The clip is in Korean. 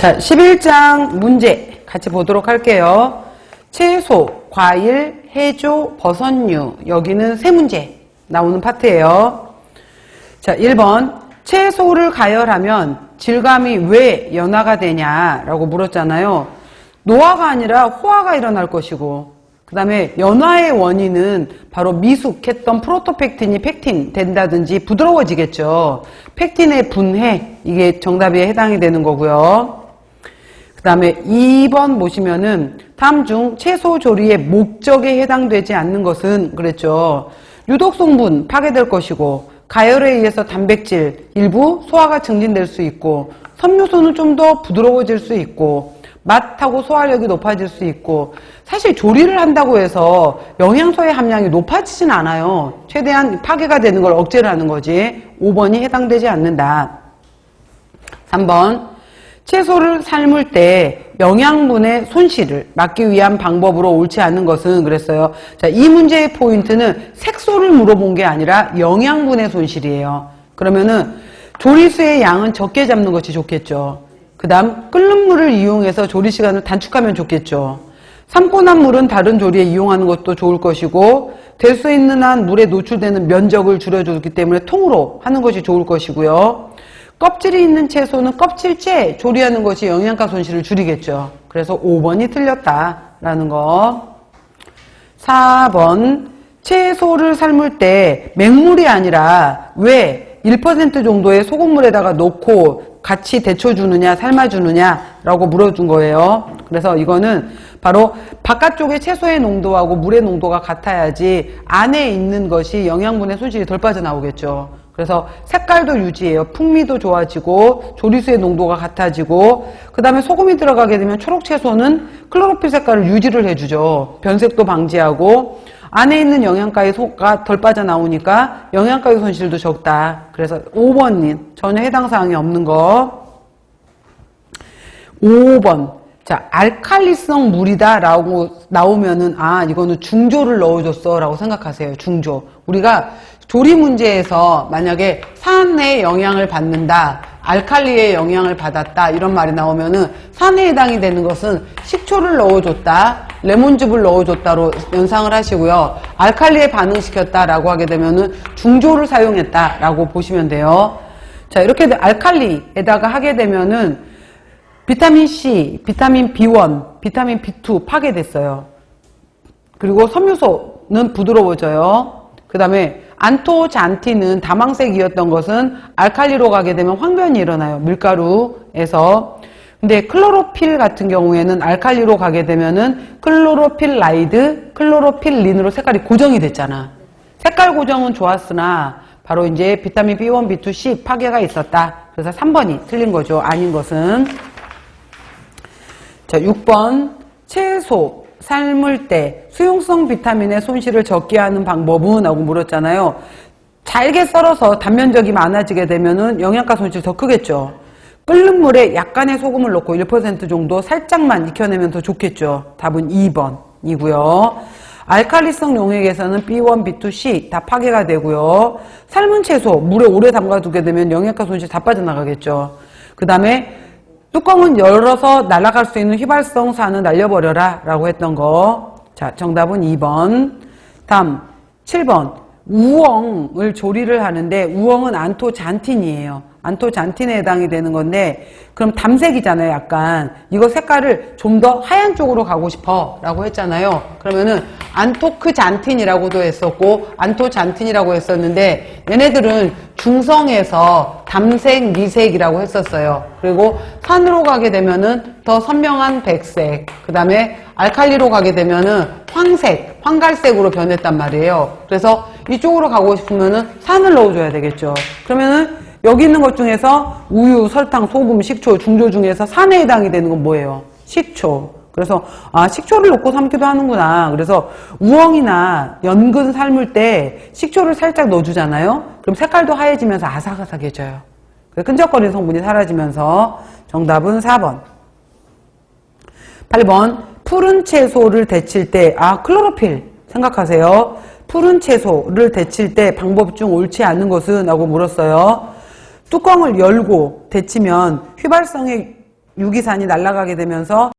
자, 11장 문제 같이 보도록 할게요. 채소, 과일, 해조, 버섯류. 여기는 세 문제 나오는 파트예요. 자, 1번. 채소를 가열하면 질감이 왜 연화가 되냐라고 물었잖아요. 노화가 아니라 호화가 일어날 것이고, 그 다음에 연화의 원인은 바로 미숙했던 프로토펙틴이 펙틴 된다든지 부드러워지겠죠. 펙틴의 분해, 이게 정답에 해당이 되는 거고요. 그 다음에 2번 보시면은 다음 중 채소 조리의 목적에 해당되지 않는 것은 그랬죠. 유독 성분 파괴될 것이고, 가열에 의해서 단백질 일부 소화가 증진될 수 있고, 섬유소는 좀 더 부드러워질 수 있고, 맛하고 소화력이 높아질 수 있고, 사실 조리를 한다고 해서 영양소의 함량이 높아지진 않아요. 최대한 파괴가 되는 걸 억제를 하는 거지. 5번이 해당되지 않는다. 3번. 채소를 삶을 때 영양분의 손실을 막기 위한 방법으로 옳지 않은 것은 그랬어요. 자, 이 문제의 포인트는 색소를 물어본 게 아니라 영양분의 손실이에요. 그러면은 조리수의 양은 적게 잡는 것이 좋겠죠. 그 다음 끓는 물을 이용해서 조리 시간을 단축하면 좋겠죠. 삶고 난 물은 다른 조리에 이용하는 것도 좋을 것이고, 될 수 있는 한 물에 노출되는 면적을 줄여주기 때문에 통으로 하는 것이 좋을 것이고요. 껍질이 있는 채소는 껍질째 조리하는 것이 영양가 손실을 줄이겠죠. 그래서 5번이 틀렸다라는 거. 4번. 채소를 삶을 때 맹물이 아니라 왜 1% 정도의 소금물에다가 넣고 같이 데쳐주느냐 삶아주느냐라고 물어준 거예요. 그래서 이거는 바로 바깥쪽의 채소의 농도하고 물의 농도가 같아야지 안에 있는 것이 영양분의 손실이 덜 빠져나오겠죠. 그래서 색깔도 유지해요. 풍미도 좋아지고 조리수의 농도가 같아지고, 그 다음에 소금이 들어가게 되면 초록 채소는 클로로필 색깔을 유지를 해주죠. 변색도 방지하고, 안에 있는 영양가의 소가 덜 빠져나오니까 영양가의 손실도 적다. 그래서 5번님 전혀 해당 사항이 없는 거. 5번. 자, 알칼리성 물이다 라고 나오면은 이거는 중조를 넣어줬어 라고 생각하세요. 중조. 우리가 조리 문제에서 만약에 산의 영향을 받는다, 알칼리의 영향을 받았다 이런 말이 나오면은 산에 해당이 되는 것은 식초를 넣어줬다, 레몬즙을 넣어줬다로 연상을 하시고요. 알칼리에 반응시켰다라고 하게 되면은 중조를 사용했다라고 보시면 돼요. 자, 이렇게 알칼리에다가 하게 되면은 비타민 C, 비타민 B1, 비타민 B2 파괴됐어요. 그리고 섬유소는 부드러워져요. 그 다음에 안토잔틴은 다망색이었던 것은 알칼리로 가게 되면 황변이 일어나요. 밀가루에서. 근데 클로로필 같은 경우에는 알칼리로 가게 되면은 클로로필라이드, 클로로필린으로 색깔이 고정이 됐잖아. 색깔 고정은 좋았으나 바로 이제 비타민 B1, B2, C 파괴가 있었다. 그래서 3번이 틀린 거죠. 아닌 것은. 자, 6번. 채소 삶을 때 수용성 비타민의 손실을 적게 하는 방법은? 하고 물었잖아요. 잘게 썰어서 단면적이 많아지게 되면은 영양가 손실 더 크겠죠. 끓는 물에 약간의 소금을 넣고 1% 정도 살짝만 익혀내면 더 좋겠죠. 답은 2번이고요. 알칼리성 용액에서는 B1, B2, C 다 파괴가 되고요. 삶은 채소 물에 오래 담가두게 되면 영양가 손실 다 빠져나가겠죠. 그 다음에 뚜껑은 열어서 날아갈 수 있는 휘발성 산은 날려버려라 라고 했던 거. 자, 정답은 2번. 다음 7번. 우엉을 조리를 하는데 우엉은 안토잔틴이에요. 안토잔틴에 해당이 되는 건데, 그럼 담색이잖아요. 약간 이거 색깔을 좀 더 하얀 쪽으로 가고 싶어 라고 했잖아요. 그러면은 안토크잔틴이라고도 했었고 안토잔틴이라고 했었는데, 얘네들은 중성에서 담색, 미색이라고 했었어요. 그리고 산으로 가게 되면은 더 선명한 백색, 그 다음에 알칼리로 가게 되면은 황색, 황갈색으로 변했단 말이에요. 그래서 이쪽으로 가고 싶으면은 산을 넣어줘야 되겠죠. 그러면은 여기 있는 것 중에서 우유, 설탕, 소금, 식초, 중조 중에서 산에 해당이 되는 건 뭐예요? 식초. 그래서 식초를 넣고 삶기도 하는구나. 그래서 우엉이나 연근 삶을 때 식초를 살짝 넣어주잖아요. 그럼 색깔도 하얘지면서 아삭아삭해져요. 끈적거리는 성분이 사라지면서. 정답은 4번. 8번. 푸른 채소를 데칠 때 클로로필 생각하세요. 푸른 채소를 데칠 때 방법 중 옳지 않은 것은? 하고 물었어요. 뚜껑을 열고 데치면 휘발성의 유기산이 날아가게 되면서